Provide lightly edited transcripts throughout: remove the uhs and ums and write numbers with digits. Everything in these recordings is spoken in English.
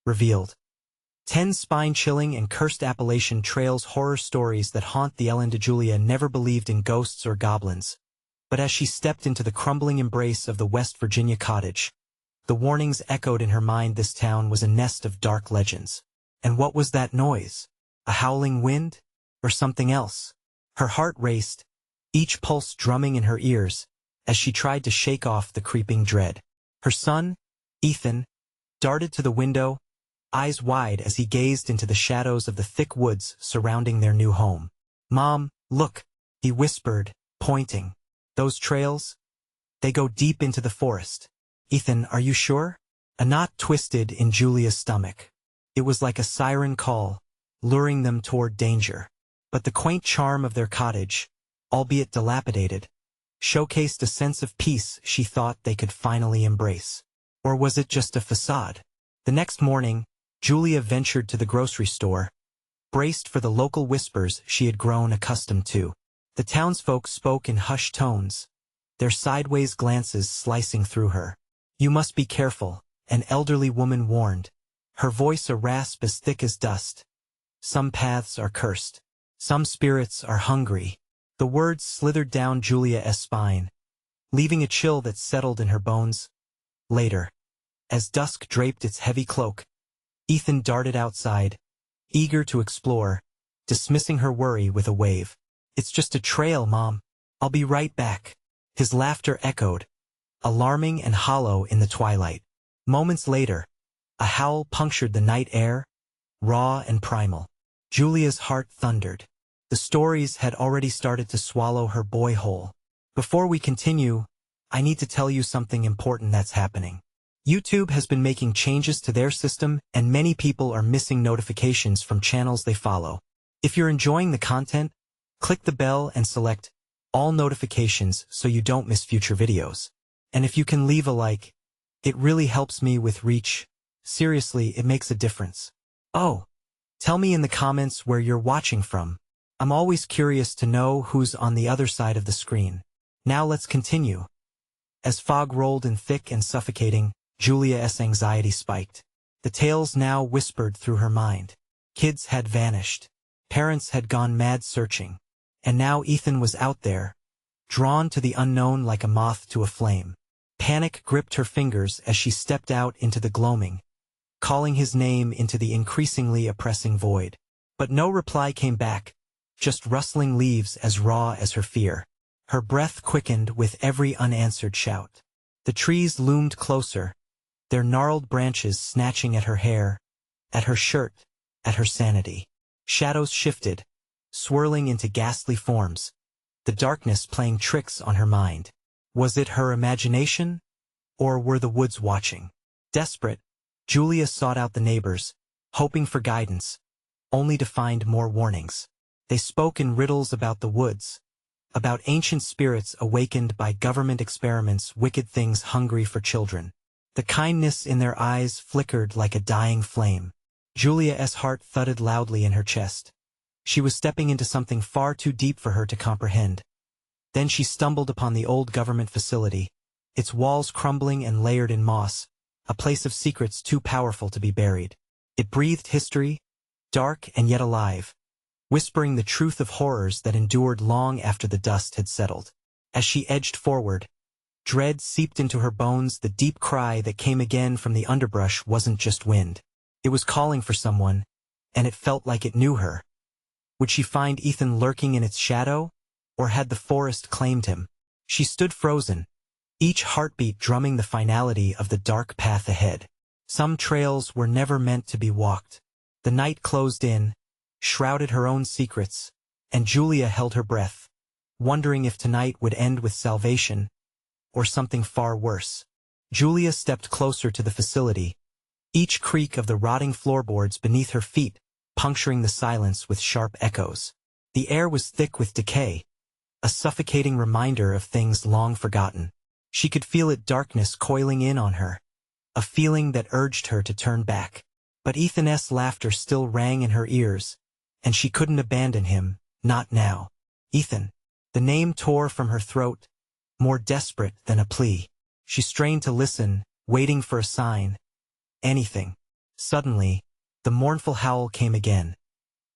revealed. 10 spine-chilling and cursed Appalachian Trails horror stories that haunt the Ellen. Julia never believed in ghosts or goblins. But as she stepped into the crumbling embrace of the West Virginia cottage, the warnings echoed in her mind. This town was a nest of dark legends. And what was that noise? A howling wind? Or something else? Her heart raced, each pulse drumming in her ears, as she tried to shake off the creeping dread. Her son, Ethan, darted to the window, eyes wide as he gazed into the shadows of the thick woods surrounding their new home. "Mom, look," he whispered, pointing. "Those trails? They go deep into the forest." "Ethan, are you sure?" A knot twisted in Julia's stomach. It was like a siren call, luring them toward danger. But the quaint charm of their cottage, albeit dilapidated, showcased a sense of peace she thought they could finally embrace. Or was it just a facade? The next morning, Julia ventured to the grocery store, braced for the local whispers she had grown accustomed to. The townsfolk spoke in hushed tones, their sideways glances slicing through her. "You must be careful," an elderly woman warned, her voice a rasp as thick as dust. "Some paths are cursed. Some spirits are hungry." The words slithered down Julia's spine, leaving a chill that settled in her bones. Later, as dusk draped its heavy cloak, Ethan darted outside, eager to explore, dismissing her worry with a wave. "It's just a trail, Mom. I'll be right back." His laughter echoed, alarming and hollow in the twilight. Moments later, a howl punctured the night air, raw and primal. Julia's heart thundered. The stories had already started to swallow her boy whole. Before we continue, I need to tell you something important that's happening. YouTube has been making changes to their system, and many people are missing notifications from channels they follow. If you're enjoying the content, click the bell and select all notifications so you don't miss future videos. And if you can leave a like, it really helps me with reach. Seriously, it makes a difference. Oh, tell me in the comments where you're watching from. I'm always curious to know who's on the other side of the screen. Now let's continue. As fog rolled in thick and suffocating, Julia's anxiety spiked. The tales now whispered through her mind. Kids had vanished. Parents had gone mad searching. And now Ethan was out there, drawn to the unknown like a moth to a flame. Panic gripped her fingers as she stepped out into the gloaming, calling his name into the increasingly oppressing void. But no reply came back, just rustling leaves as raw as her fear. Her breath quickened with every unanswered shout. The trees loomed closer, their gnarled branches snatching at her hair, at her shirt, at her sanity. Shadows shifted, swirling into ghastly forms, the darkness playing tricks on her mind. Was it her imagination, or were the woods watching? Desperate, Julia sought out the neighbors, hoping for guidance, only to find more warnings. They spoke in riddles about the woods, about ancient spirits awakened by government experiments, wicked things hungry for children. The kindness in their eyes flickered like a dying flame. Julia's heart thudded loudly in her chest. She was stepping into something far too deep for her to comprehend. Then she stumbled upon the old government facility, its walls crumbling and layered in moss, a place of secrets too powerful to be buried. It breathed history, dark and yet alive, whispering the truth of horrors that endured long after the dust had settled. As she edged forward, dread seeped into her bones. The deep cry that came again from the underbrush wasn't just wind. It was calling for someone, and it felt like it knew her. Would she find Ethan lurking in its shadow, or had the forest claimed him? She stood frozen, each heartbeat drumming the finality of the dark path ahead. Some trails were never meant to be walked. The night closed in, shrouded her own secrets, and Julia held her breath, wondering if tonight would end with salvation, or something far worse. Julia stepped closer to the facility, each creak of the rotting floorboards beneath her feet puncturing the silence with sharp echoes. The air was thick with decay, a suffocating reminder of things long forgotten. She could feel it, darkness coiling in on her, a feeling that urged her to turn back. But Ethan's laughter still rang in her ears, and she couldn't abandon him, not now. Ethan. The name tore from her throat, more desperate than a plea. She strained to listen, waiting for a sign. Anything. Suddenly, the mournful howl came again,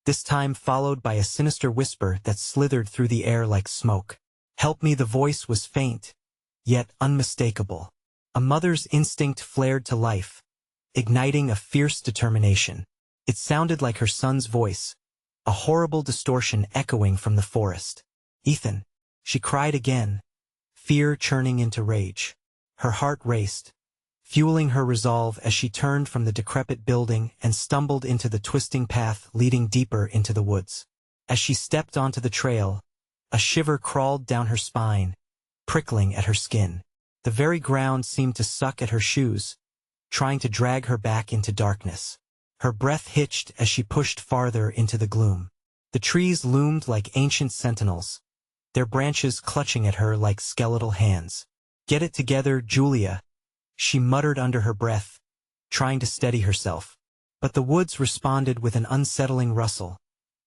this time followed by a sinister whisper that slithered through the air like smoke. "Help me!" The voice was faint, yet unmistakable. A mother's instinct flared to life, igniting a fierce determination. It sounded like her son's voice, a horrible distortion echoing from the forest. "Ethan!" she cried again, fear churning into rage. Her heart raced, fueling her resolve as she turned from the decrepit building and stumbled into the twisting path leading deeper into the woods. As she stepped onto the trail, a shiver crawled down her spine, prickling at her skin. The very ground seemed to suck at her shoes, trying to drag her back into darkness. Her breath hitched as she pushed farther into the gloom. The trees loomed like ancient sentinels, their branches clutching at her like skeletal hands. "Get it together, Julia," she muttered under her breath, trying to steady herself. But the woods responded with an unsettling rustle,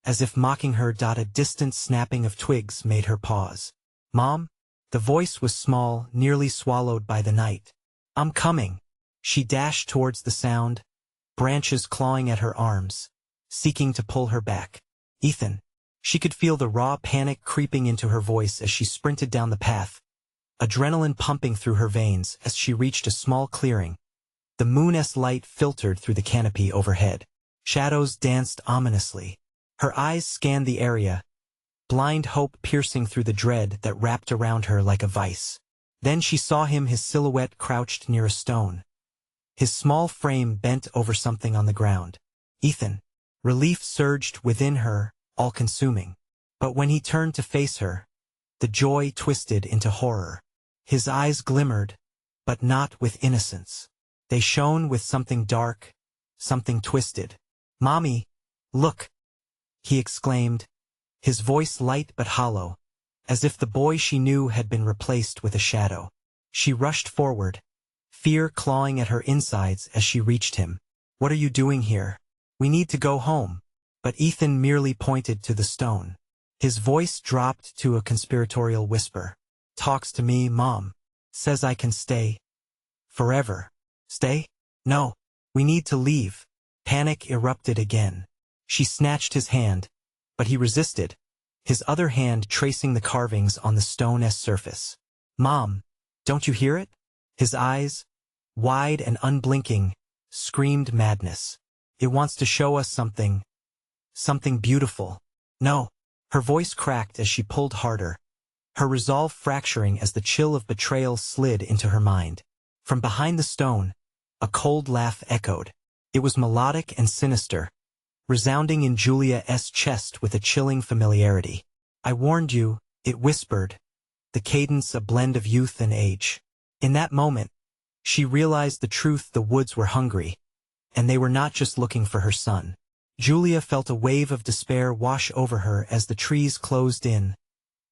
as if mocking her. A distant snapping of twigs made her pause. "Mom?" The voice was small, nearly swallowed by the night. "I'm coming." She dashed towards the sound, branches clawing at her arms, seeking to pull her back. "Ethan." She could feel the raw panic creeping into her voice as she sprinted down the path, adrenaline pumping through her veins. As she reached a small clearing, the moon's light filtered through the canopy overhead. Shadows danced ominously. Her eyes scanned the area, blind hope piercing through the dread that wrapped around her like a vice. Then she saw him, his silhouette crouched near a stone, his small frame bent over something on the ground. "Ethan." Relief surged within her, all-consuming. But when he turned to face her, the joy twisted into horror. His eyes glimmered, but not with innocence. They shone with something dark, something twisted. "Mommy, look!" he exclaimed, his voice light but hollow, as if the boy she knew had been replaced with a shadow. She rushed forward, fear clawing at her insides as she reached him. "What are you doing here? We need to go home." But Ethan merely pointed to the stone. His voice dropped to a conspiratorial whisper. "Talks to me, Mom. Says I can stay. Forever." "Stay? No. We need to leave." Panic erupted again. She snatched his hand, but he resisted, his other hand tracing the carvings on the stone's surface. "Mom, don't you hear it?" His eyes, wide and unblinking, screamed madness. "It wants to show us something. Something beautiful." "No." Her voice cracked as she pulled harder, her resolve fracturing as the chill of betrayal slid into her mind. From behind the stone, a cold laugh echoed. It was melodic and sinister, resounding in Julia's chest with a chilling familiarity. "I warned you," it whispered, the cadence a blend of youth and age. In that moment, she realized the truth. The woods were hungry, and they were not just looking for her son. Julia felt a wave of despair wash over her as the trees closed in,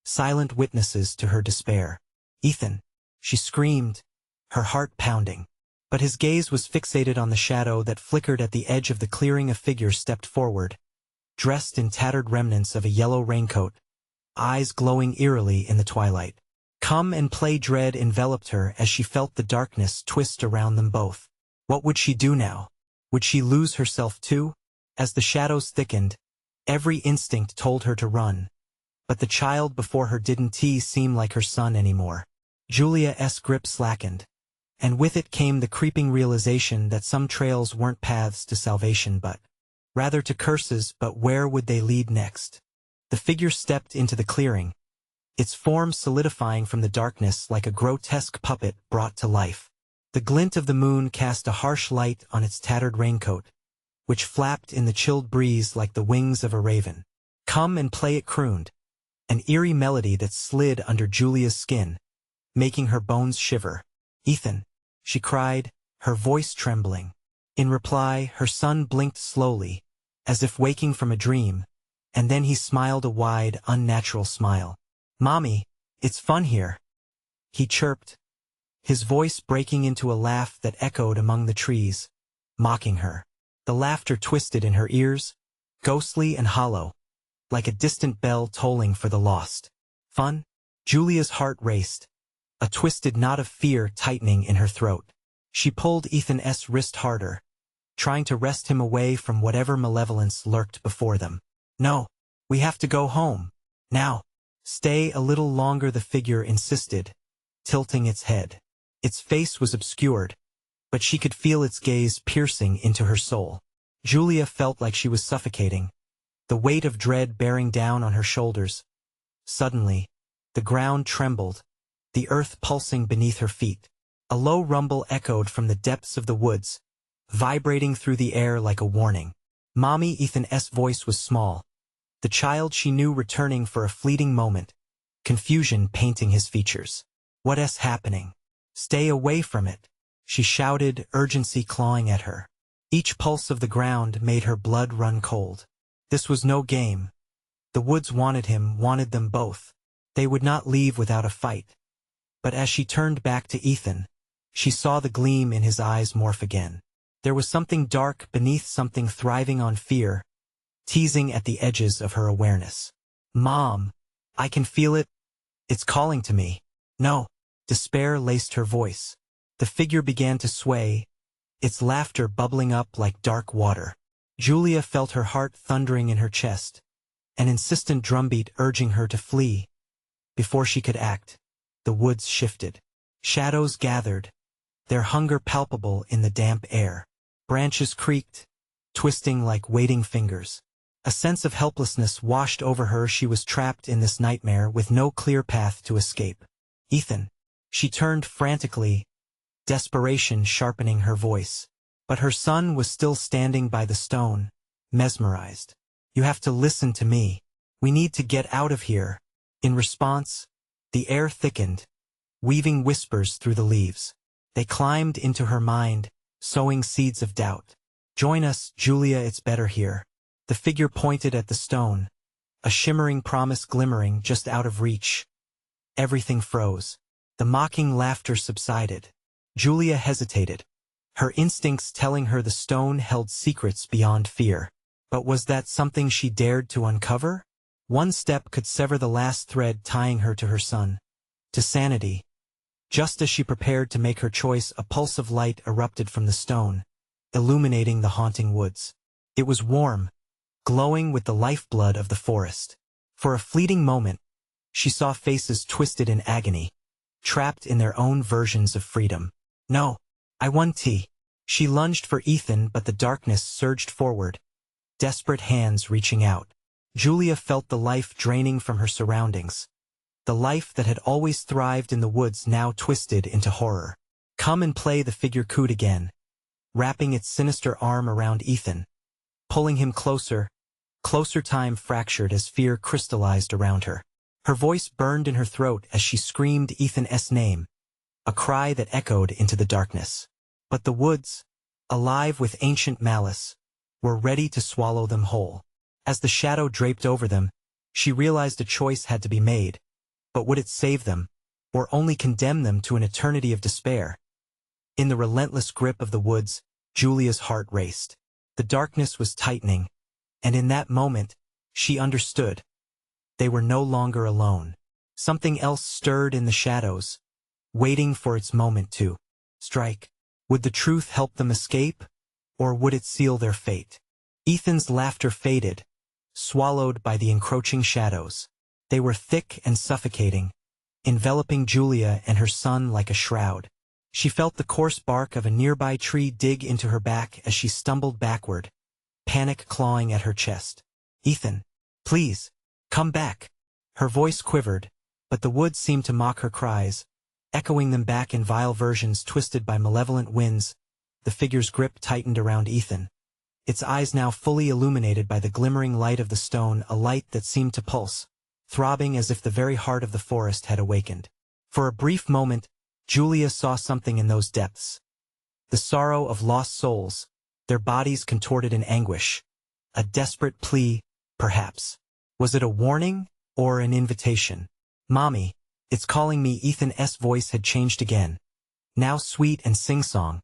silent witnesses to her despair. "Ethan," she screamed, her heart pounding. But his gaze was fixated on the shadow that flickered at the edge of the clearing. A figure stepped forward, dressed in tattered remnants of a yellow raincoat, eyes glowing eerily in the twilight. Come and play. Dread enveloped her as she felt the darkness twist around them both. What would she do now? Would she lose herself too? As the shadows thickened, every instinct told her to run. But the child before her didn't seem like her son anymore. Julia's grip slackened, and with it came the creeping realization that some trails weren't paths to salvation but rather to curses. But where would they lead next? The figure stepped into the clearing, its form solidifying from the darkness like a grotesque puppet brought to life. The glint of the moon cast a harsh light on its tattered raincoat, which flapped in the chilled breeze like the wings of a raven. "Come and play," it crooned, an eerie melody that slid under Julia's skin, making her bones shiver. "Ethan," she cried, her voice trembling. In reply, her son blinked slowly, as if waking from a dream, and then he smiled a wide, unnatural smile. "Mommy, it's fun here," he chirped, his voice breaking into a laugh that echoed among the trees, mocking her. The laughter twisted in her ears, ghostly and hollow, like a distant bell tolling for the lost. "Fun?" Julia's heart raced, a twisted knot of fear tightening in her throat. She pulled Ethan's wrist harder, trying to wrest him away from whatever malevolence lurked before them. "No, we have to go home. Now. Stay a little longer," the figure insisted, tilting its head. Its face was obscured, but she could feel its gaze piercing into her soul. Julia felt like she was suffocating, the weight of dread bearing down on her shoulders. Suddenly, the ground trembled, the earth pulsing beneath her feet. A low rumble echoed from the depths of the woods, vibrating through the air like a warning. Mommy Ethan's voice was small, the child she knew returning for a fleeting moment, confusion painting his features. "What's happening? Stay away from it," she shouted, urgency clawing at her. Each pulse of the ground made her blood run cold. This was no game. The woods wanted him, wanted them both. They would not leave without a fight. But as she turned back to Ethan, she saw the gleam in his eyes morph again. There was something dark beneath, something thriving on fear, teasing at the edges of her awareness. "Mom, I can feel it. It's calling to me." "No." Despair laced her voice. The figure began to sway, its laughter bubbling up like dark water. Julia felt her heart thundering in her chest, an insistent drumbeat urging her to flee. Before she could act, the woods shifted. Shadows gathered, their hunger palpable in the damp air. Branches creaked, twisting like waiting fingers. A sense of helplessness washed over her. She was trapped in this nightmare with no clear path to escape. "Ethan." She turned frantically, desperation sharpening her voice. But her son was still standing by the stone, mesmerized. "You have to listen to me. We need to get out of here." In response, the air thickened, weaving whispers through the leaves. They climbed into her mind, sowing seeds of doubt. "Join us, Julia, it's better here." The figure pointed at the stone, a shimmering promise glimmering just out of reach. Everything froze. The mocking laughter subsided. Julia hesitated, her instincts telling her the stone held secrets beyond fear. But was that something she dared to uncover? One step could sever the last thread tying her to her son, to sanity. Just as she prepared to make her choice, a pulse of light erupted from the stone, illuminating the haunting woods. It was warm, glowing with the lifeblood of the forest. For a fleeting moment, she saw faces twisted in agony, trapped in their own versions of freedom. "No, I want tea." She lunged for Ethan, but the darkness surged forward, desperate hands reaching out. Julia felt the life draining from her surroundings. The life that had always thrived in the woods now twisted into horror. "Come and play," the figure cooed again, wrapping its sinister arm around Ethan, pulling him closer. Closer. Time fractured as fear crystallized around her. Her voice burned in her throat as she screamed Ethan's name, a cry that echoed into the darkness. But the woods, alive with ancient malice, were ready to swallow them whole. As the shadow draped over them, she realized a choice had to be made. But would it save them, or only condemn them to an eternity of despair? In the relentless grip of the woods, Julia's heart raced. The darkness was tightening, and in that moment, she understood. They were no longer alone. Something else stirred in the shadows, waiting for its moment to strike. Would the truth help them escape, or would it seal their fate? Ethan's laughter faded, swallowed by the encroaching shadows. They were thick and suffocating, enveloping Julia and her son like a shroud. She felt the coarse bark of a nearby tree dig into her back as she stumbled backward, panic clawing at her chest. "Ethan, please, come back." Her voice quivered, but the woods seemed to mock her cries, echoing them back in vile versions twisted by malevolent winds. The figure's grip tightened around Ethan, its eyes now fully illuminated by the glimmering light of the stone, a light that seemed to pulse, throbbing as if the very heart of the forest had awakened. For a brief moment, Julia saw something in those depths. The sorrow of lost souls, their bodies contorted in anguish. A desperate plea, perhaps. Was it a warning, or an invitation? "Mommy, it's calling me." Ethan's voice had changed again, now sweet and sing-song,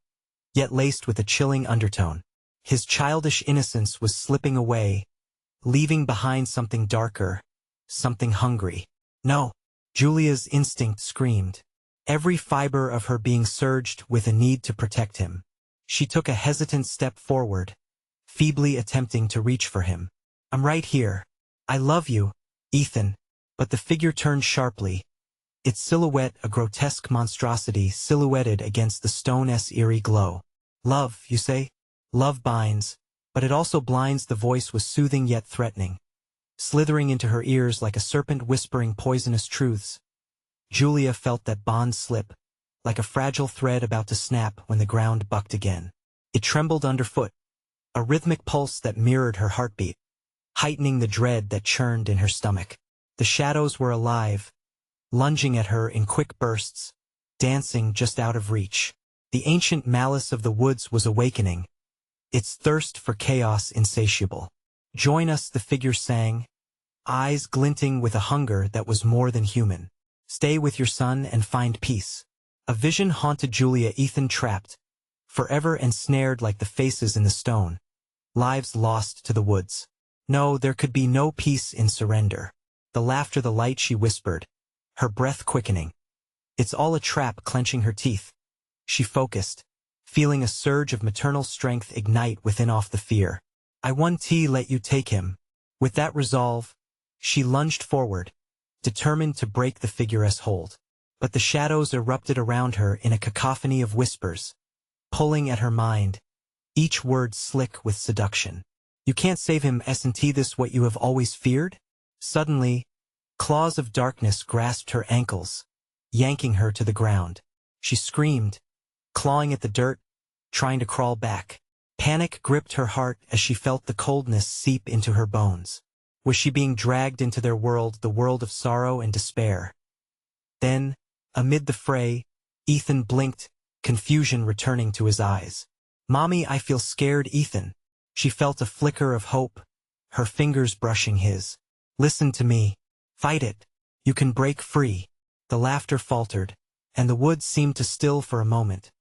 yet laced with a chilling undertone. His childish innocence was slipping away, leaving behind something darker, something hungry. "No!" Julia's instinct screamed, every fiber of her being surged with a need to protect him. She took a hesitant step forward, feebly attempting to reach for him. "I'm right here. I love you, Ethan." But the figure turned sharply, its silhouette a grotesque monstrosity silhouetted against the stone's eerie glow. "Love, you say? Love binds, but it also blinds." The voice was soothing yet threatening, slithering into her ears like a serpent whispering poisonous truths. Julia felt that bond slip, like a fragile thread about to snap when the ground bucked again. It trembled underfoot, a rhythmic pulse that mirrored her heartbeat, heightening the dread that churned in her stomach. The shadows were alive, lunging at her in quick bursts, dancing just out of reach. The ancient malice of the woods was awakening, its thirst for chaos insatiable. "Join us," the figure sang, eyes glinting with a hunger that was more than human. "Stay with your son and find peace." A vision haunted Julia. Ethan trapped, forever ensnared like the faces in the stone, lives lost to the woods. No, there could be no peace in surrender. The laughter, the light, she whispered, her breath quickening. "It's all a trap," clenching her teeth. She focused, feeling a surge of maternal strength ignite within off the fear. "I won't let you take him." With that resolve, she lunged forward, determined to break the figure's hold. But the shadows erupted around her in a cacophony of whispers, pulling at her mind, each word slick with seduction. "You can't save him, isn't this what you have always feared?" Suddenly, claws of darkness grasped her ankles, yanking her to the ground. She screamed, clawing at the dirt, trying to crawl back. Panic gripped her heart as she felt the coldness seep into her bones. Was she being dragged into their world, the world of sorrow and despair? Then, amid the fray, Ethan blinked, confusion returning to his eyes. "Mommy, I feel scared, Ethan." She felt a flicker of hope, her fingers brushing his. "Listen to me. Fight it. You can break free." The laughter faltered, and the woods seemed to still for a moment,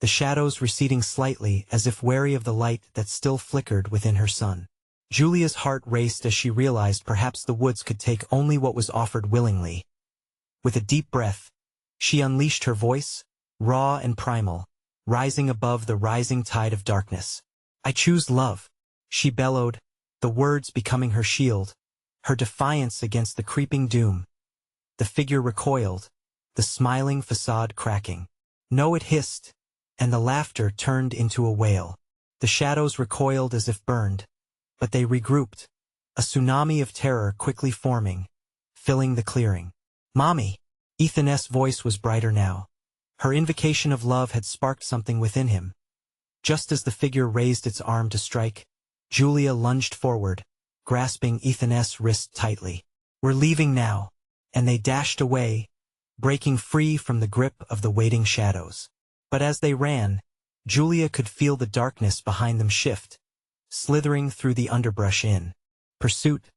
the shadows receding slightly as if wary of the light that still flickered within her son. Julia's heart raced as she realized perhaps the woods could take only what was offered willingly. With a deep breath, she unleashed her voice, raw and primal, rising above the rising tide of darkness. "I choose love," she bellowed, the words becoming her shield, her defiance against the creeping doom. The figure recoiled, the smiling facade cracking. "No," it hissed, and the laughter turned into a wail. The shadows recoiled as if burned, but they regrouped, a tsunami of terror quickly forming, filling the clearing. "Mommy!" Ethan's voice was brighter now. Her invocation of love had sparked something within him. Just as the figure raised its arm to strike, Julia lunged forward, grasping Ethan's wrist tightly. "We're leaving now." And they dashed away, breaking free from the grip of the waiting shadows. But as they ran, Julia could feel the darkness behind them shift, slithering through the underbrush in pursuit.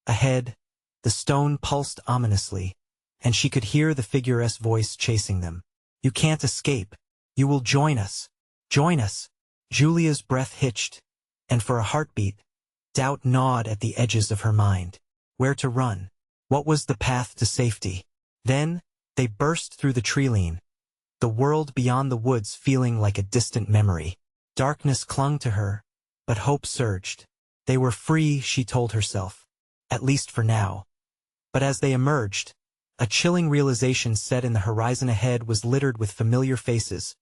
Ahead, the stone pulsed ominously, and she could hear the figure's voice chasing them. "You can't escape. You will join us. Join us." Julia's breath hitched, and for a heartbeat, doubt gnawed at the edges of her mind. Where to run? What was the path to safety? Then, they burst through the tree-line, the world beyond the woods feeling like a distant memory. Darkness clung to her, but hope surged. They were free, she told herself, at least for now. But as they emerged, a chilling realization set in. The horizon ahead was littered with familiar faces,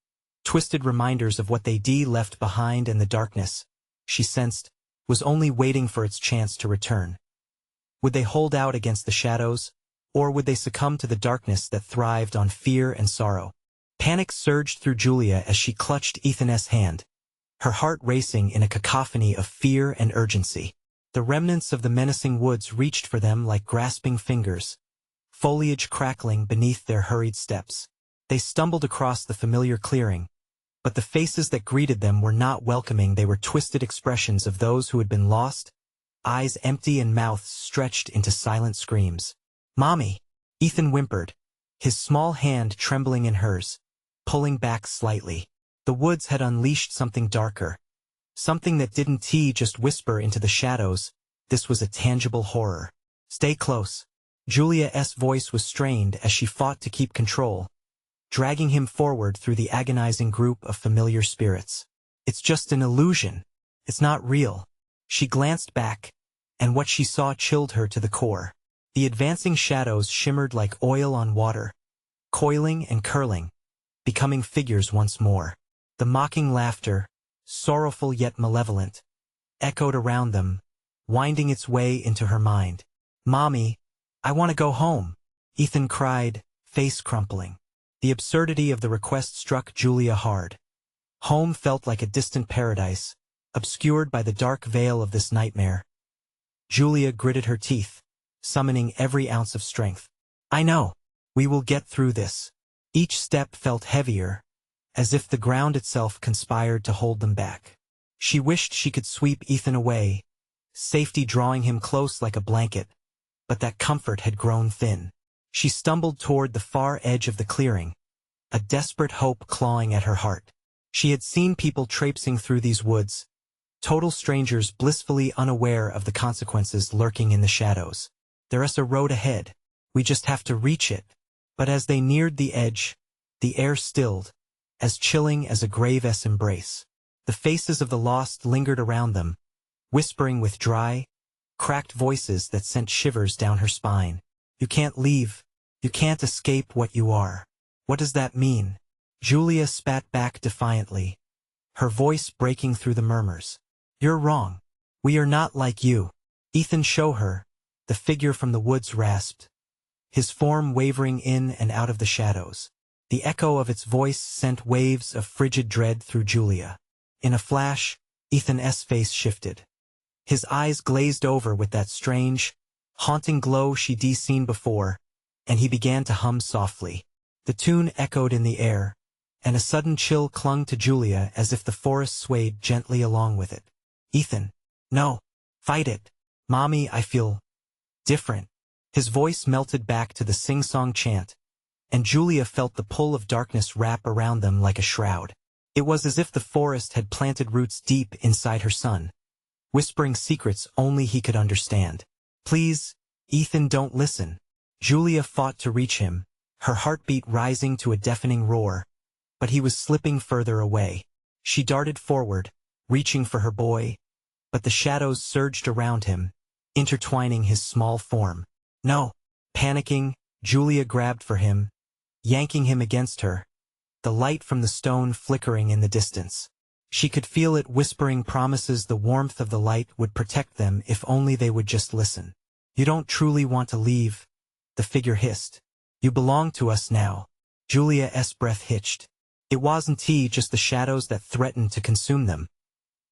twisted reminders of what they'd left behind, and the darkness, she sensed, was only waiting for its chance to return. Would they hold out against the shadows, or would they succumb to the darkness that thrived on fear and sorrow? Panic surged through Julia as she clutched Ethan's hand, her heart racing in a cacophony of fear and urgency. The remnants of the menacing woods reached for them like grasping fingers, foliage crackling beneath their hurried steps. They stumbled across the familiar clearing, but the faces that greeted them were not welcoming. They were twisted expressions of those who had been lost, eyes empty and mouths stretched into silent screams. "Mommy!" Ethan whimpered, his small hand trembling in hers, pulling back slightly. The woods had unleashed something darker, something that didn't just whisper into the shadows. This was a tangible horror. "Stay close." Julia's voice was strained as she fought to keep control, dragging him forward through the agonizing group of familiar spirits. It's just an illusion. It's not real. She glanced back, and what she saw chilled her to the core. The advancing shadows shimmered like oil on water, coiling and curling, becoming figures once more. The mocking laughter, sorrowful yet malevolent, echoed around them, winding its way into her mind. "Mommy, I want to go home," Ethan cried, face crumpling. The absurdity of the request struck Julia hard. Home felt like a distant paradise, obscured by the dark veil of this nightmare. Julia gritted her teeth, summoning every ounce of strength. "I know. We will get through this." Each step felt heavier, as if the ground itself conspired to hold them back. She wished she could sweep Ethan away, safety drawing him close like a blanket, but that comfort had grown thin. She stumbled toward the far edge of the clearing, a desperate hope clawing at her heart. She had seen people traipsing through these woods, total strangers blissfully unaware of the consequences lurking in the shadows. "There's a road ahead. We just have to reach it." But as they neared the edge, the air stilled, as chilling as a grave-s embrace. The faces of the lost lingered around them, whispering with dry, cracked voices that sent shivers down her spine. "You can't leave. You can't escape what you are." "What does that mean?" Julia spat back defiantly, her voice breaking through the murmurs. "You're wrong. We are not like you." "Ethan, show her," the figure from the woods rasped, his form wavering in and out of the shadows. The echo of its voice sent waves of frigid dread through Julia. In a flash, Ethan's face shifted. His eyes glazed over with that strange, haunting glow she'd seen before, and he began to hum softly. The tune echoed in the air, and a sudden chill clung to Julia as if the forest swayed gently along with it. "Ethan, no, fight it. Mommy, I feel different." His voice melted back to the sing-song chant, and Julia felt the pull of darkness wrap around them like a shroud. It was as if the forest had planted roots deep inside her son, whispering secrets only he could understand. "Please, Ethan, don't listen." Julia fought to reach him, her heartbeat rising to a deafening roar, but he was slipping further away. She darted forward, reaching for her boy, but the shadows surged around him, intertwining his small form. "No!" Panicking, Julia grabbed for him, yanking him against her, the light from the stone flickering in the distance. She could feel it whispering promises the warmth of the light would protect them if only they would just listen. "You don't truly want to leave," the figure hissed. "You belong to us now." Julia's breath hitched. It wasn't just the shadows that threatened to consume them.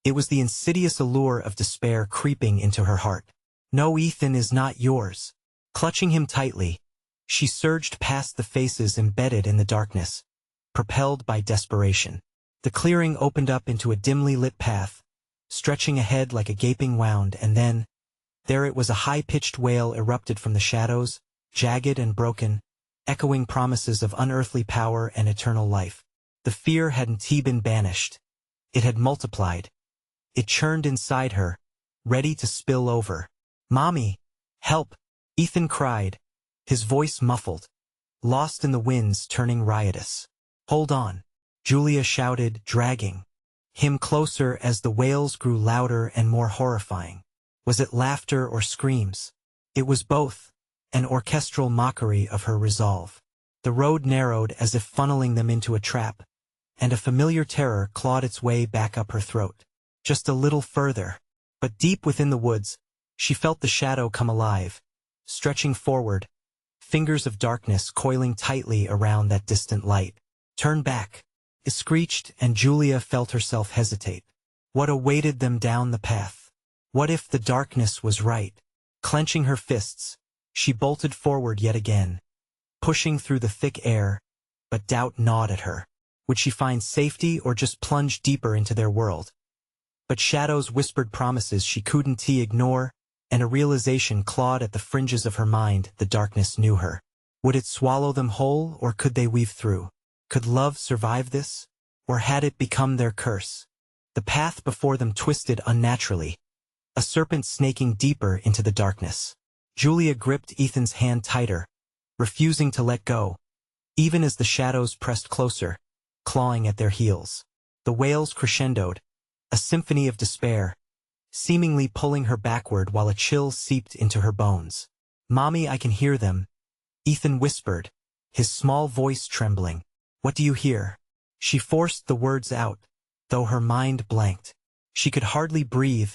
It was the insidious allure of despair creeping into her heart. "No, Ethan is not yours." Clutching him tightly, she surged past the faces embedded in the darkness, propelled by desperation. The clearing opened up into a dimly lit path, stretching ahead like a gaping wound, and then, there it was, a high-pitched wail erupted from the shadows, jagged and broken, echoing promises of unearthly power and eternal life. The fear hadn't been banished. It had multiplied. It churned inside her, ready to spill over. "Mommy, help!" Ethan cried, his voice muffled, lost in the winds turning riotous. "Hold on," Julia shouted, dragging him closer as the wails grew louder and more horrifying. Was it laughter or screams? It was both, an orchestral mockery of her resolve. The road narrowed as if funneling them into a trap, and a familiar terror clawed its way back up her throat. Just a little further. But deep within the woods, she felt the shadow come alive, stretching forward, fingers of darkness coiling tightly around that distant light. "Turn back," it screeched, and Julia felt herself hesitate. What awaited them down the path? What if the darkness was right? Clenching her fists, she bolted forward yet again, pushing through the thick air, but doubt gnawed at her. Would she find safety or just plunge deeper into their world? But shadows whispered promises she couldn't ignore, and a realization clawed at the fringes of her mind. The darkness knew her. Would it swallow them whole, or could they weave through? Could love survive this? Or had it become their curse? The path before them twisted unnaturally, a serpent snaking deeper into the darkness. Julia gripped Ethan's hand tighter, refusing to let go, even as the shadows pressed closer, clawing at their heels. The wails crescendoed, a symphony of despair, seemingly pulling her backward while a chill seeped into her bones. "Mommy, I can hear them," Ethan whispered, his small voice trembling. "What do you hear?" She forced the words out, though her mind blanked. She could hardly breathe,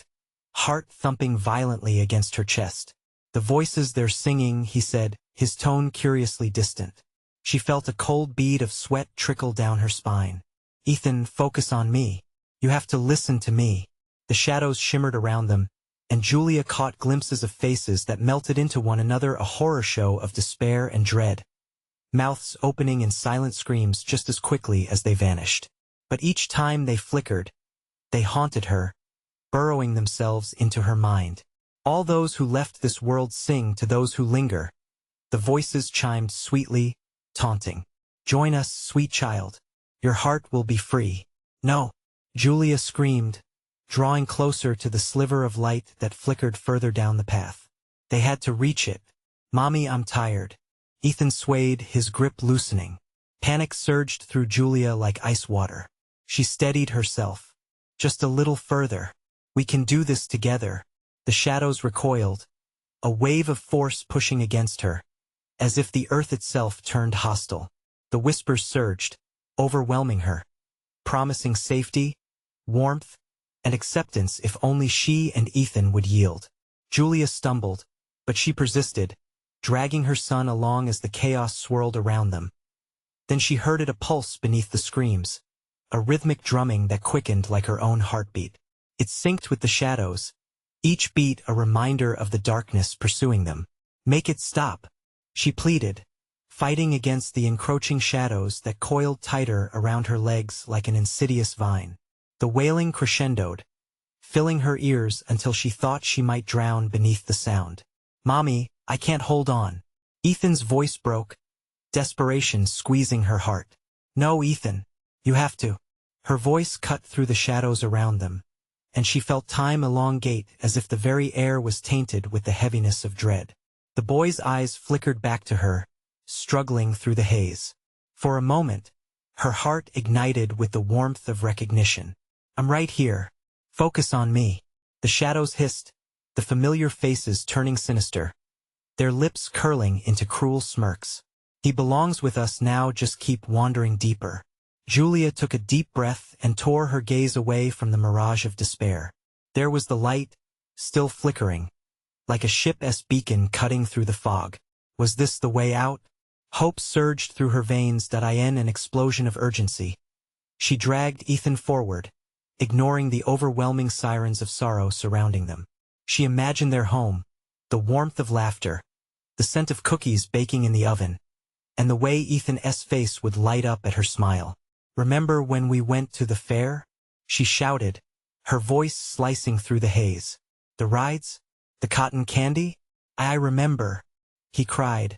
heart thumping violently against her chest. "The voices they're singing," he said, his tone curiously distant. She felt a cold bead of sweat trickle down her spine. "Ethan, focus on me. You have to listen to me." The shadows shimmered around them, and Julia caught glimpses of faces that melted into one another, a horror show of despair and dread. Mouths opening in silent screams just as quickly as they vanished. But each time they flickered, they haunted her, burrowing themselves into her mind. "All those who left this world sing to those who linger." The voices chimed sweetly, taunting. "Join us, sweet child. Your heart will be free." "No!" Julia screamed, drawing closer to the sliver of light that flickered further down the path. They had to reach it. "Mommy, I'm tired." Ethan swayed, his grip loosening. Panic surged through Julia like ice water. She steadied herself. "Just a little further. We can do this together." The shadows recoiled, a wave of force pushing against her, as if the earth itself turned hostile. The whispers surged, overwhelming her, promising safety, warmth, and acceptance if only she and Ethan would yield. Julia stumbled, but she persisted, dragging her son along as the chaos swirled around them. Then she heard it, a pulse beneath the screams, a rhythmic drumming that quickened like her own heartbeat. It synced with the shadows, each beat a reminder of the darkness pursuing them. "Make it stop," she pleaded, fighting against the encroaching shadows that coiled tighter around her legs like an insidious vine. The wailing crescendoed, filling her ears until she thought she might drown beneath the sound. "Mommy, I can't hold on." Ethan's voice broke, desperation squeezing her heart. "No, Ethan, you have to." Her voice cut through the shadows around them, and she felt time elongate as if the very air was tainted with the heaviness of dread. The boy's eyes flickered back to her, struggling through the haze. For a moment, her heart ignited with the warmth of recognition. "I'm right here. Focus on me." The shadows hissed, the familiar faces turning sinister, their lips curling into cruel smirks. "He belongs with us now, just keep wandering deeper." Julia took a deep breath and tore her gaze away from the mirage of despair. There was the light, still flickering, like a ship's beacon cutting through the fog. Was this the way out? Hope surged through her veins, an explosion of urgency. She dragged Ethan forward, ignoring the overwhelming sirens of sorrow surrounding them. She imagined their home, the warmth of laughter, the scent of cookies baking in the oven, and the way Ethan's face would light up at her smile. "Remember when we went to the fair?" she shouted, her voice slicing through the haze. "The rides? The cotton candy? I remember," he cried,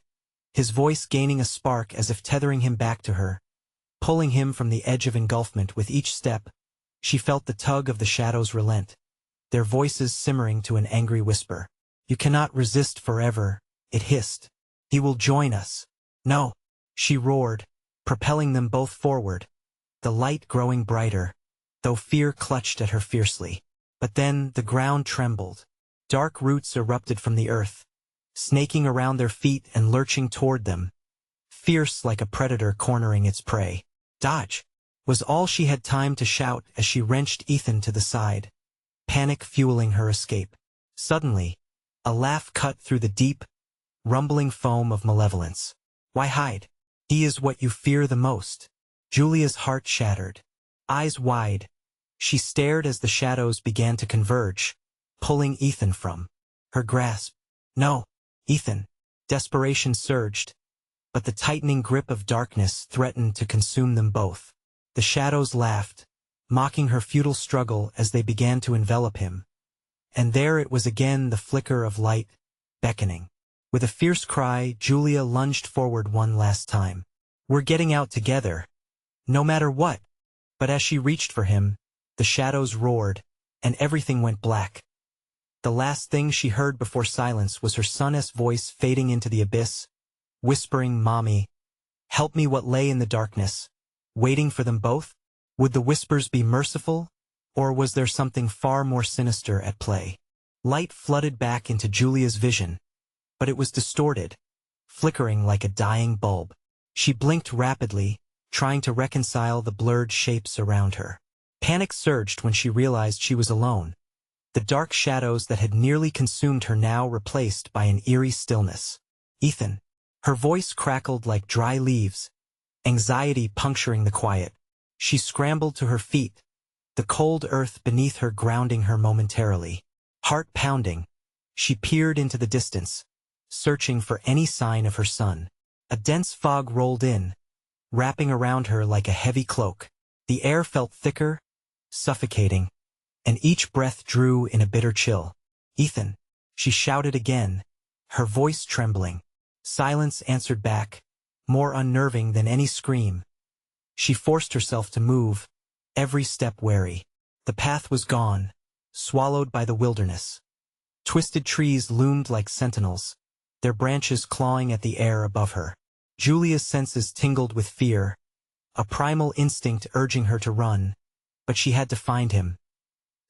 his voice gaining a spark as if tethering him back to her, pulling him from the edge of engulfment. With each step, she felt the tug of the shadows relent, their voices simmering to an angry whisper. "You cannot resist forever," it hissed. "He will join us." "No," she roared, propelling them both forward, the light growing brighter, though fear clutched at her fiercely. But then the ground trembled. Dark roots erupted from the earth, snaking around their feet and lurching toward them, fierce like a predator cornering its prey. "Dodge!" was all she had time to shout as she wrenched Ethan to the side, panic fueling her escape. Suddenly, a laugh cut through the deep, rumbling foam of malevolence. "Why hide? He is what you fear the most." Julia's heart shattered. Eyes wide, she stared as the shadows began to converge, pulling Ethan from her grasp. "No, Ethan." Desperation surged, but the tightening grip of darkness threatened to consume them both. The shadows laughed, mocking her futile struggle as they began to envelop him. And there it was again, the flicker of light, beckoning. With a fierce cry, Julia lunged forward one last time. "We're getting out together, no matter what." But as she reached for him, the shadows roared, and everything went black. The last thing she heard before silence was her son's voice fading into the abyss, whispering, "Mommy, help me what lay in the darkness, waiting for them both? Would the whispers be merciful, or was there something far more sinister at play? Light flooded back into Julia's vision, but it was distorted, flickering like a dying bulb. She blinked rapidly, trying to reconcile the blurred shapes around her. Panic surged when she realized she was alone, the dark shadows that had nearly consumed her now replaced by an eerie stillness. Ethan. Her voice crackled like dry leaves, anxiety puncturing the quiet. She scrambled to her feet, the cold earth beneath her grounding her momentarily. Heart pounding, she peered into the distance, searching for any sign of her son. A dense fog rolled in, wrapping around her like a heavy cloak. The air felt thicker, suffocating, and each breath drew in a bitter chill. Ethan, she shouted again, her voice trembling. Silence answered back, more unnerving than any scream. She forced herself to move, every step wary. The path was gone, swallowed by the wilderness. Twisted trees loomed like sentinels, their branches clawing at the air above her. Julia's senses tingled with fear, a primal instinct urging her to run, but she had to find him.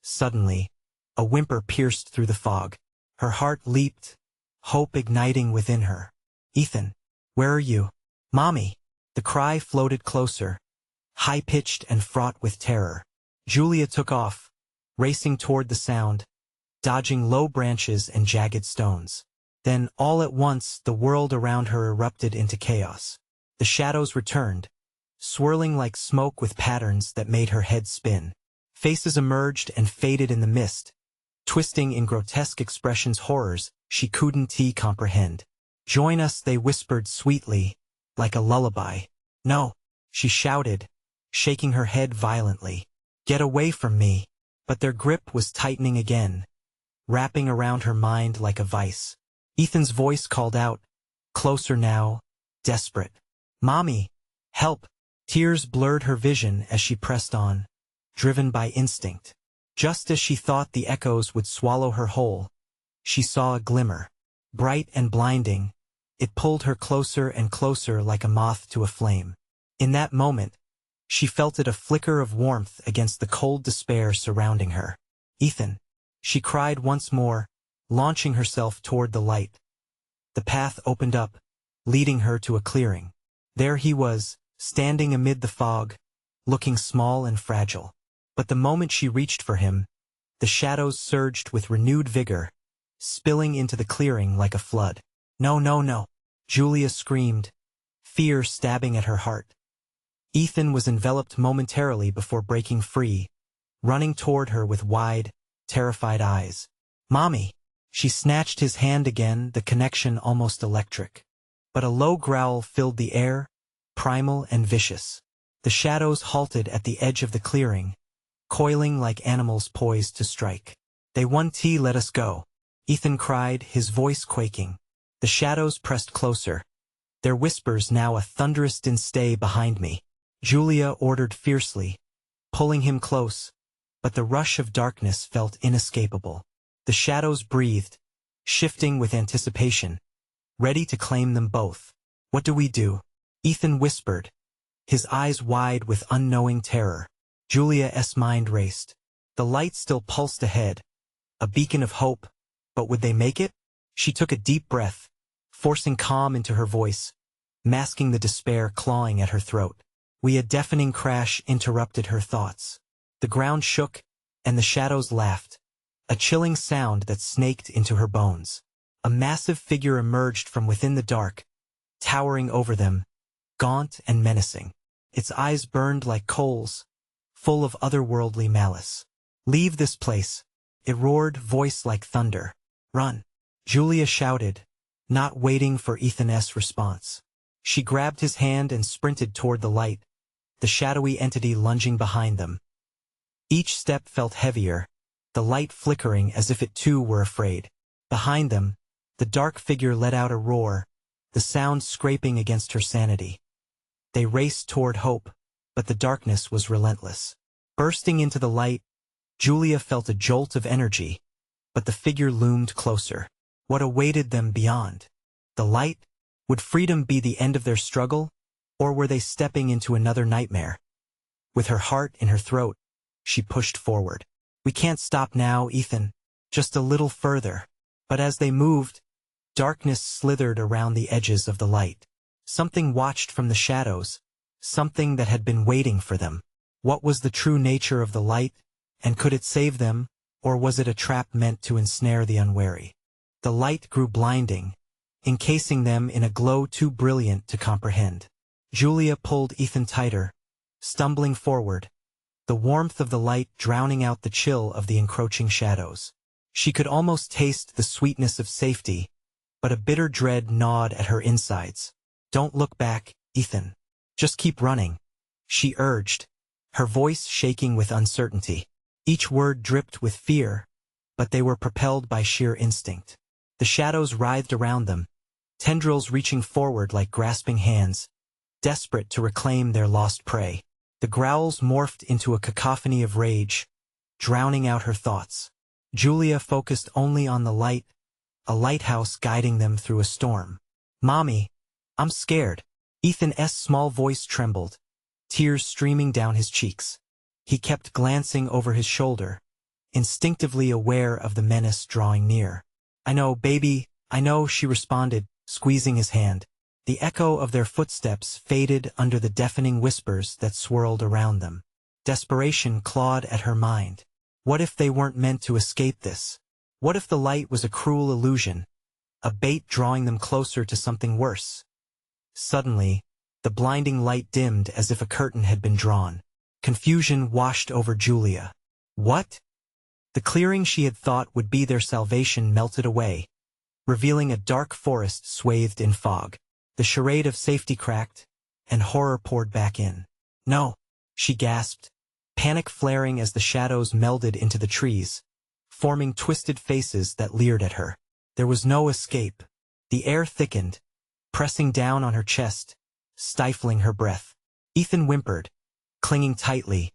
Suddenly, a whimper pierced through the fog. Her heart leaped, hope igniting within her. Ethan, where are you? Mommy! The cry floated closer, high-pitched and fraught with terror. Julia took off, racing toward the sound, dodging low branches and jagged stones. Then, all at once, the world around her erupted into chaos. The shadows returned, swirling like smoke with patterns that made her head spin. Faces emerged and faded in the mist, twisting in grotesque expressions horrors she couldn't comprehend. Join us, they whispered sweetly, like a lullaby. No, she shouted, shaking her head violently. Get away from me. But their grip was tightening again, wrapping around her mind like a vice. Ethan's voice called out, closer now, desperate. Mommy, help! Tears blurred her vision as she pressed on, driven by instinct. Just as she thought the echoes would swallow her whole, she saw a glimmer. Bright and blinding, it pulled her closer and closer like a moth to a flame. In that moment, she felt it, a flicker of warmth against the cold despair surrounding her. Ethan, she cried once more, launching herself toward the light. The path opened up, leading her to a clearing. There he was, standing amid the fog, looking small and fragile. But the moment she reached for him, the shadows surged with renewed vigor, spilling into the clearing like a flood. No, no, no! Julia screamed, fear stabbing at her heart. Ethan was enveloped momentarily before breaking free, running toward her with wide, terrified eyes. Mommy! She snatched his hand again, the connection almost electric. But a low growl filled the air, primal and vicious. The shadows halted at the edge of the clearing, coiling like animals poised to strike. They won't let us go, Ethan cried, his voice quaking. The shadows pressed closer, their whispers now a thunderous din. Stay behind me, Julia ordered fiercely, pulling him close, but the rush of darkness felt inescapable. The shadows breathed, shifting with anticipation, ready to claim them both. What do we do? Ethan whispered, his eyes wide with unknowing terror. Julia's mind raced. The light still pulsed ahead, a beacon of hope, but would they make it? She took a deep breath, forcing calm into her voice, masking the despair clawing at her throat. A deafening crash interrupted her thoughts. The ground shook, and the shadows laughed, a chilling sound that snaked into her bones. A massive figure emerged from within the dark, towering over them, gaunt and menacing. Its eyes burned like coals, full of otherworldly malice. Leave this place, it roared, voice like thunder. Run! Julia shouted, not waiting for Ethan's response. She grabbed his hand and sprinted toward the light, the shadowy entity lunging behind them. Each step felt heavier, the light flickering as if it too were afraid. Behind them, the dark figure let out a roar, the sound scraping against her sanity. They raced toward hope, but the darkness was relentless. Bursting into the light, Julia felt a jolt of energy, but the figure loomed closer. What awaited them beyond? The light? Would freedom be the end of their struggle, Or were they stepping into another nightmare? With her heart in her throat, she pushed forward. "We can't stop now, Ethan. Just a little further." But as they moved, darkness slithered around the edges of the light. Something watched from the shadows, something that had been waiting for them. What was the true nature of the light, and could it save them, or was it a trap meant to ensnare the unwary? The light grew blinding, encasing them in a glow too brilliant to comprehend. Julia pulled Ethan tighter, stumbling forward, the warmth of the light drowning out the chill of the encroaching shadows. She could almost taste the sweetness of safety, but a bitter dread gnawed at her insides. "Don't look back, Ethan. Just keep running," she urged, her voice shaking with uncertainty. Each word dripped with fear, but they were propelled by sheer instinct. The shadows writhed around them, tendrils reaching forward like grasping hands, desperate to reclaim their lost prey. The growls morphed into a cacophony of rage, drowning out her thoughts. Julia focused only on the light, a lighthouse guiding them through a storm. "Mommy, I'm scared." Ethan's small voice trembled, tears streaming down his cheeks. He kept glancing over his shoulder, instinctively aware of the menace drawing near. "I know, baby, I know," she responded, squeezing his hand. The echo of their footsteps faded under the deafening whispers that swirled around them. Desperation clawed at her mind. What if they weren't meant to escape this? What if the light was a cruel illusion, a bait drawing them closer to something worse? Suddenly, the blinding light dimmed as if a curtain had been drawn. Confusion washed over Julia. What? The clearing she had thought would be their salvation melted away, revealing a dark forest swathed in fog. The charade of safety cracked, and horror poured back in. "No," she gasped, panic flaring as the shadows melded into the trees, forming twisted faces that leered at her. There was no escape. The air thickened, pressing down on her chest, stifling her breath. Ethan whimpered, clinging tightly,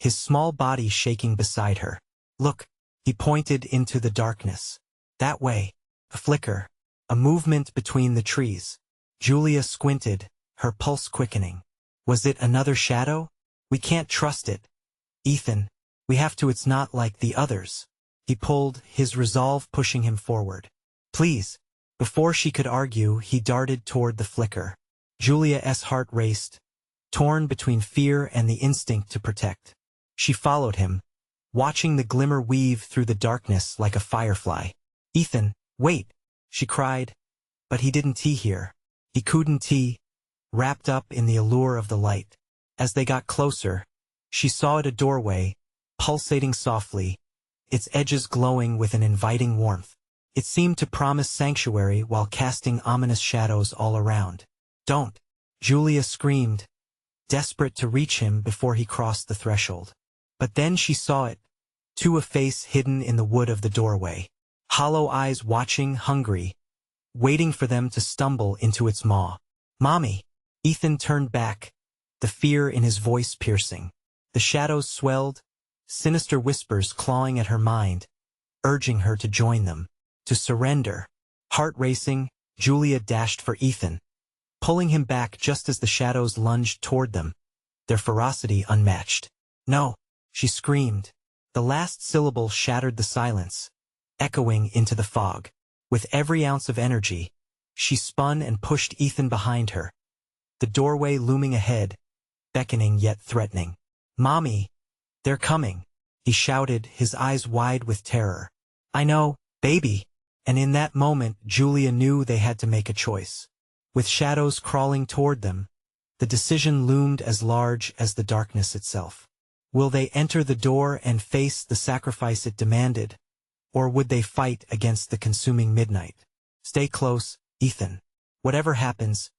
his small body shaking beside her. "Look," he pointed into the darkness. "That way." A flicker, a movement between the trees. Julia squinted, her pulse quickening. Was it another shadow? "We can't trust it, Ethan. We have to. It's not like the others." He pulled, his resolve pushing him forward. "Please." Before she could argue, he darted toward the flicker. Julia's heart raced, torn between fear and the instinct to protect. She followed him, watching the glimmer weave through the darkness like a firefly. "Ethan, wait," she cried, but he didn't hear. He couldn't, wrapped up in the allure of the light. As they got closer, she saw it a doorway, pulsating softly, its edges glowing with an inviting warmth. It seemed to promise sanctuary while casting ominous shadows all around. "Don't!" Julia screamed, desperate to reach him before he crossed the threshold. But then she saw it, a face hidden in the wood of the doorway. Hollow eyes watching, hungry, waiting for them to stumble into its maw. "Mommy!" Ethan turned back, the fear in his voice piercing. The shadows swelled, sinister whispers clawing at her mind, urging her to join them, to surrender. Heart racing, Julia dashed for Ethan, pulling him back just as the shadows lunged toward them, their ferocity unmatched. "No!" she screamed. The last syllable shattered the silence, echoing into the fog. With every ounce of energy, she spun and pushed Ethan behind her, the doorway looming ahead, beckoning yet threatening. "Mommy! They're coming!" he shouted, his eyes wide with terror. "I know, baby!" And in that moment, Julia knew they had to make a choice. With shadows crawling toward them, the decision loomed as large as the darkness itself. Will they enter the door and face the sacrifice it demanded? Or would they fight against the consuming midnight? "Stay close, Ethan. Whatever happens,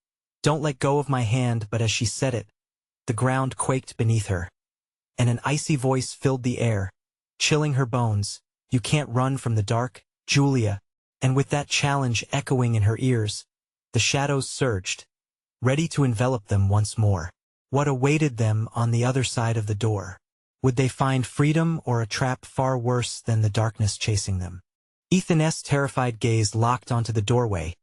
don't let go of my hand." But as she said it, the ground quaked beneath her, and an icy voice filled the air, chilling her bones. "You can't run from the dark, Julia." And with that challenge echoing in her ears, the shadows surged, ready to envelop them once more. What awaited them on the other side of the door? Would they find freedom or a trap far worse than the darkness chasing them? Ethan's terrified gaze locked onto the doorway,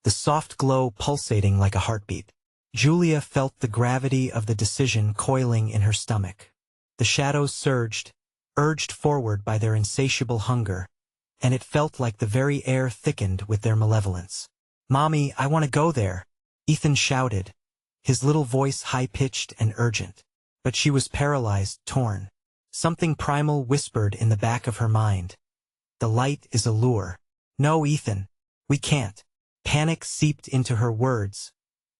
the soft glow pulsating like a heartbeat. Julia felt the gravity of the decision coiling in her stomach. The shadows surged, urged forward by their insatiable hunger, and it felt like the very air thickened with their malevolence. "Mommy, I want to go there," Ethan shouted, his little voice high-pitched and urgent. But she was paralyzed, torn. Something primal whispered in the back of her mind. "The light is a lure." "No, Ethan. We can't." Panic seeped into her words,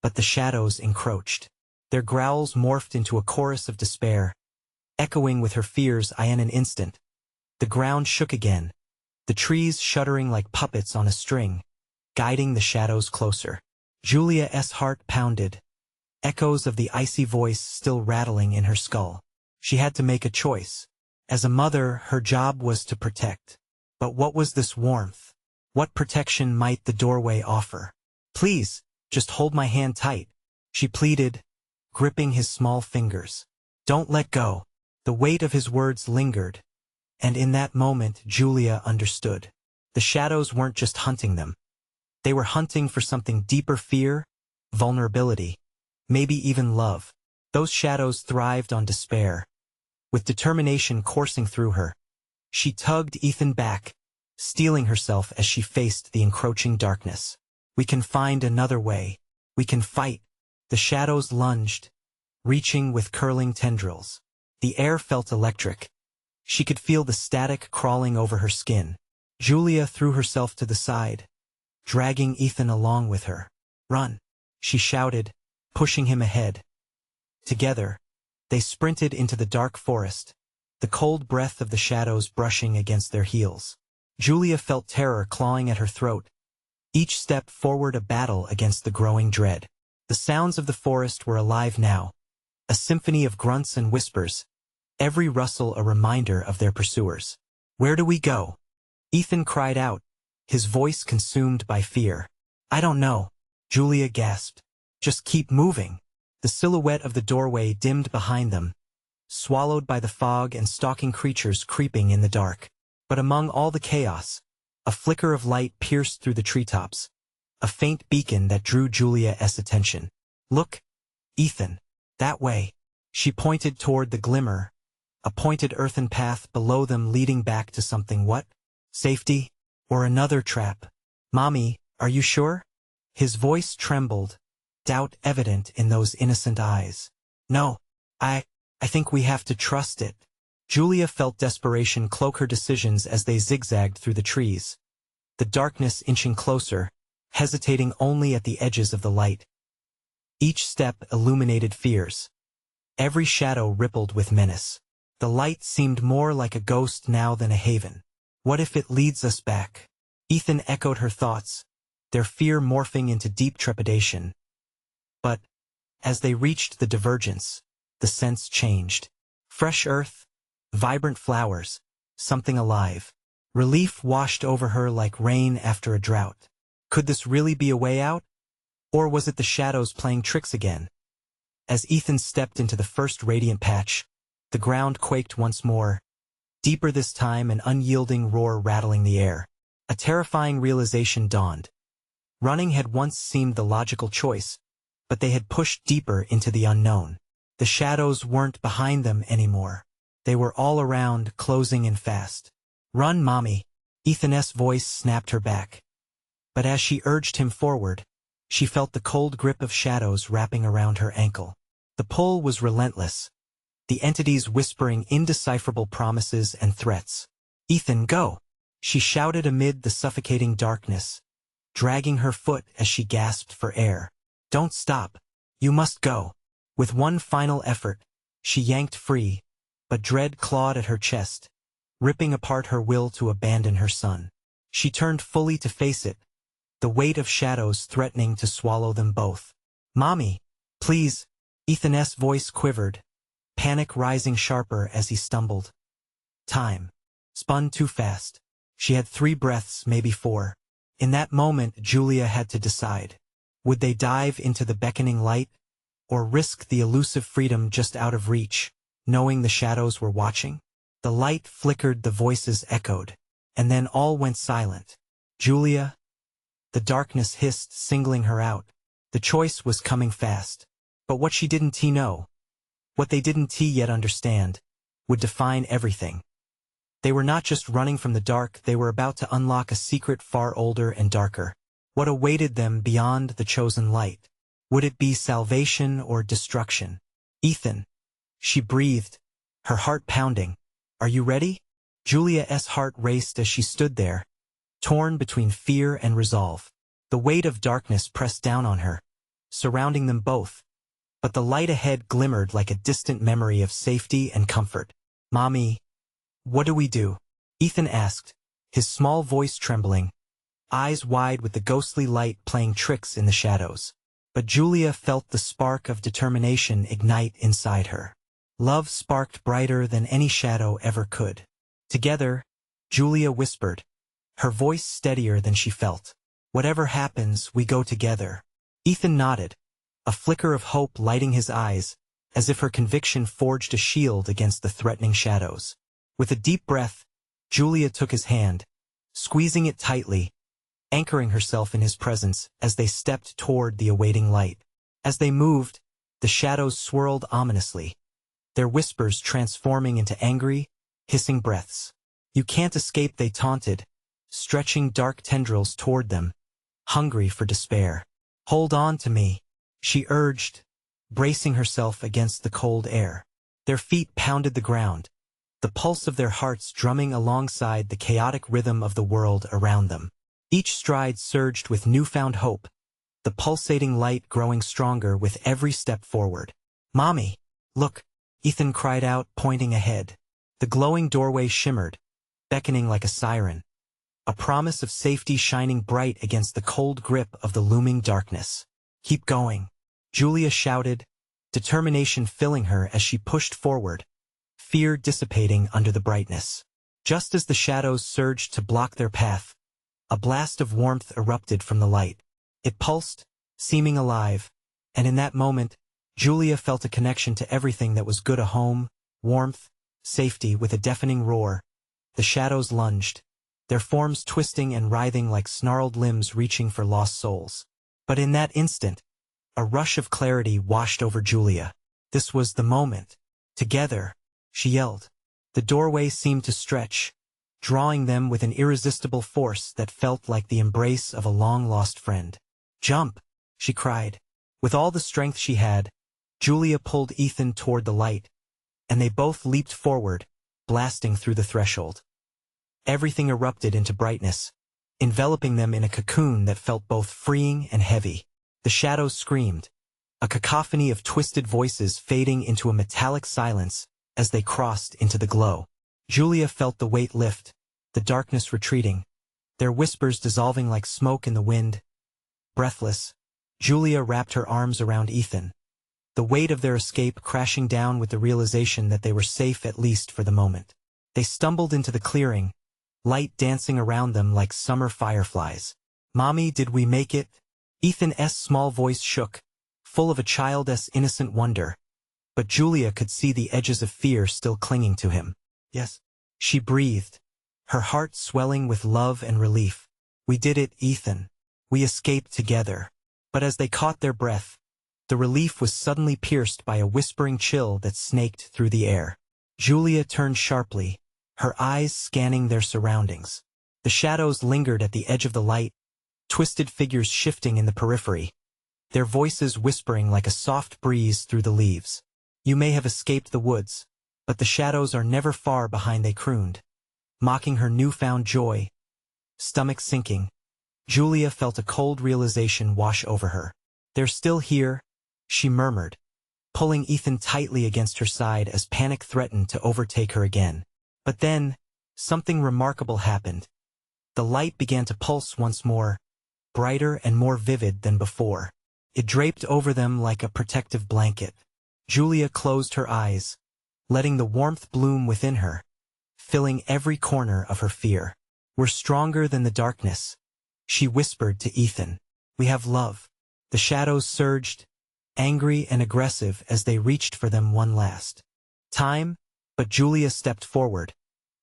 but the shadows encroached. Their growls morphed into a chorus of despair, echoing with her fears. In an instant, the ground shook again, the trees shuddering like puppets on a string, guiding the shadows closer. Julia's heart pounded, echoes of the icy voice still rattling in her skull. She had to make a choice. As a mother, her job was to protect. But what was this warmth? What protection might the doorway offer? "Please, just hold my hand tight," she pleaded, gripping his small fingers. "Don't let go." The weight of his words lingered, and in that moment Julia understood. The shadows weren't just hunting them. They were hunting for something deeper: fear, vulnerability, maybe even love. Those shadows thrived on despair. With determination coursing through her, she tugged Ethan back, steeling herself as she faced the encroaching darkness. "We can find another way. We can fight." The shadows lunged, reaching with curling tendrils. The air felt electric. She could feel the static crawling over her skin. Julia threw herself to the side, dragging Ethan along with her. "Run," she shouted, pushing him ahead. Together, they sprinted into the dark forest, the cold breath of the shadows brushing against their heels. Julia felt terror clawing at her throat, each step forward a battle against the growing dread. The sounds of the forest were alive now, a symphony of grunts and whispers, every rustle a reminder of their pursuers. "Where do we go?" Ethan cried out, his voice consumed by fear. "I don't know," Julia gasped. "Just keep moving." The silhouette of the doorway dimmed behind them, swallowed by the fog and stalking creatures creeping in the dark. But among all the chaos, a flicker of light pierced through the treetops, a faint beacon that drew Julia's attention. "Look, Ethan, that way." She pointed toward the glimmer, a pointed earthen path below them leading back to something. What? Safety? Or another trap? "Mommy, are you sure?" His voice trembled, doubt evident in those innocent eyes. "No, I think we have to trust it." Julia felt desperation cloak her decisions as they zigzagged through the trees, the darkness inching closer, hesitating only at the edges of the light. Each step illuminated fears. Every shadow rippled with menace. The light seemed more like a ghost now than a haven. "What if it leads us back?" Ethan echoed her thoughts, their fear morphing into deep trepidation. But, as they reached the divergence, the sense changed. Fresh earth, vibrant flowers, something alive. Relief washed over her like rain after a drought. Could this really be a way out? Or was it the shadows playing tricks again? As Ethan stepped into the first radiant patch, the ground quaked once more, deeper this time, an unyielding roar rattling the air. A terrifying realization dawned. Running had once seemed the logical choice, but they had pushed deeper into the unknown. The shadows weren't behind them anymore. They were all around, closing in fast. "Run, Mommy," Ethan's voice snapped her back. But as she urged him forward, she felt the cold grip of shadows wrapping around her ankle. The pull was relentless, the entities whispering indecipherable promises and threats. "Ethan, go!" she shouted amid the suffocating darkness, dragging her foot as she gasped for air. "Don't stop. You must go." With one final effort, she yanked free, but dread clawed at her chest, ripping apart her will to abandon her son. She turned fully to face it, the weight of shadows threatening to swallow them both. "Mommy, please," Ethan's voice quivered, panic rising sharper as he stumbled. Time spun too fast. She had 3 breaths, maybe 4. In that moment, Julia had to decide. Would they dive into the beckoning light, or risk the elusive freedom just out of reach, knowing the shadows were watching? The light flickered, the voices echoed, and then all went silent. "Julia?" The darkness hissed, singling her out. The choice was coming fast. But what she didn't know, what they didn't yet understand, would define everything. They were not just running from the dark, they were about to unlock a secret far older and darker. What awaited them beyond the chosen light? Would it be salvation or destruction? Ethan. She breathed, her heart pounding. Are you ready? Julia's heart raced as she stood there, torn between fear and resolve. The weight of darkness pressed down on her, surrounding them both. But the light ahead glimmered like a distant memory of safety and comfort. Mommy, what do we do? Ethan asked, his small voice trembling, eyes wide with the ghostly light playing tricks in the shadows. But Julia felt the spark of determination ignite inside her. Love sparked brighter than any shadow ever could. Together, Julia whispered, her voice steadier than she felt. Whatever happens, we go together. Ethan nodded, a flicker of hope lighting his eyes, as if her conviction forged a shield against the threatening shadows. With a deep breath, Julia took his hand, squeezing it tightly, anchoring herself in his presence as they stepped toward the awaiting light. As they moved, the shadows swirled ominously, their whispers transforming into angry, hissing breaths. You can't escape, they taunted, stretching dark tendrils toward them, hungry for despair. Hold on to me, she urged, bracing herself against the cold air. Their feet pounded the ground, the pulse of their hearts drumming alongside the chaotic rhythm of the world around them. Each stride surged with newfound hope, the pulsating light growing stronger with every step forward. Mommy, look, Ethan cried out, pointing ahead. The glowing doorway shimmered, beckoning like a siren, a promise of safety shining bright against the cold grip of the looming darkness. Keep going, Julia shouted, determination filling her as she pushed forward, fear dissipating under the brightness. Just as the shadows surged to block their path, a blast of warmth erupted from the light. It pulsed, seeming alive, and in that moment, Julia felt a connection to everything that was good: a home, warmth, safety. With a deafening roar, the shadows lunged, their forms twisting and writhing like snarled limbs reaching for lost souls. But in that instant, a rush of clarity washed over Julia. This was the moment. Together, she yelled. The doorway seemed to stretch, drawing them with an irresistible force that felt like the embrace of a long-lost friend. Jump, she cried. With all the strength she had, Julia pulled Ethan toward the light, and they both leaped forward, blasting through the threshold. Everything erupted into brightness, enveloping them in a cocoon that felt both freeing and heavy. The shadows screamed, a cacophony of twisted voices fading into a metallic silence as they crossed into the glow. Julia felt the weight lift, the darkness retreating, their whispers dissolving like smoke in the wind. Breathless, Julia wrapped her arms around Ethan, the weight of their escape crashing down with the realization that they were safe at least for the moment. They stumbled into the clearing, light dancing around them like summer fireflies. Mommy, did we make it? Ethan's small voice shook, full of a child's innocent wonder, but Julia could see the edges of fear still clinging to him. Yes, she breathed, her heart swelling with love and relief. We did it, Ethan. We escaped together. But as they caught their breath, the relief was suddenly pierced by a whispering chill that snaked through the air. Julia turned sharply, her eyes scanning their surroundings. The shadows lingered at the edge of the light, twisted figures shifting in the periphery, their voices whispering like a soft breeze through the leaves. You may have escaped the woods, but the shadows are never far behind, they crooned, mocking her newfound joy. Stomach sinking, Julia felt a cold realization wash over her. They're still here, she murmured, pulling Ethan tightly against her side as panic threatened to overtake her again. But then, something remarkable happened. The light began to pulse once more, brighter and more vivid than before. It draped over them like a protective blanket. Julia closed her eyes, letting the warmth bloom within her, filling every corner of her fear. We're stronger than the darkness, she whispered to Ethan. We have love. The shadows surged, angry and aggressive as they reached for them one last time, but Julia stepped forward,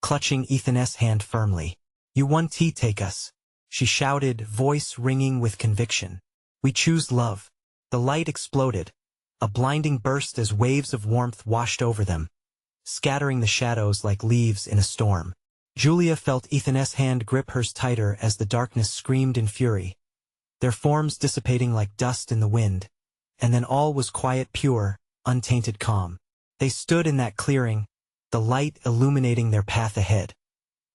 clutching Ethan's hand firmly. You won, take us, she shouted, voice ringing with conviction. We choose love. The light exploded, a blinding burst as waves of warmth washed over them, scattering the shadows like leaves in a storm. Julia felt Ethan's hand grip hers tighter as the darkness screamed in fury, their forms dissipating like dust in the wind, and then all was quiet, pure, untainted calm. They stood in that clearing, the light illuminating their path ahead.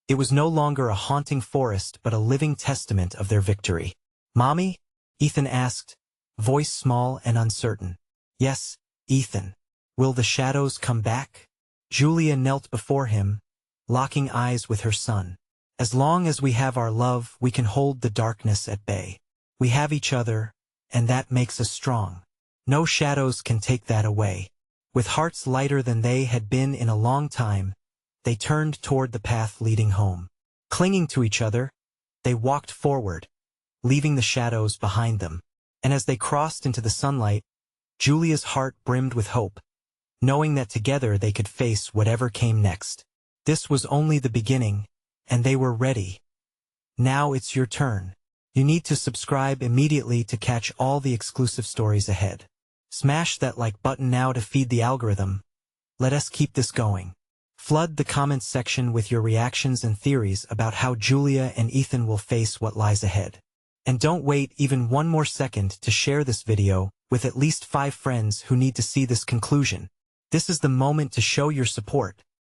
It was no longer a haunting forest but a living testament of their victory. "Mommy?" Ethan asked, voice small and uncertain. "Yes, Ethan. Will the shadows come back?" Julia knelt before him, locking eyes with her son. "As long as we have our love, we can hold the darkness at bay. We have each other, and that makes us strong. No shadows can take that away." With hearts lighter than they had been in a long time, they turned toward the path leading home. Clinging to each other, they walked forward, leaving the shadows behind them. And as they crossed into the sunlight, Julia's heart brimmed with hope, knowing that together they could face whatever came next. This was only the beginning, and they were ready. Now it's your turn. You need to subscribe immediately to catch all the exclusive stories ahead. Smash that like button now to feed the algorithm. Let us keep this going. Flood the comments section with your reactions and theories about how Julia and Ethan will face what lies ahead. And don't wait even one more second to share this video with at least 5 friends who need to see this conclusion. This is the moment to show your support.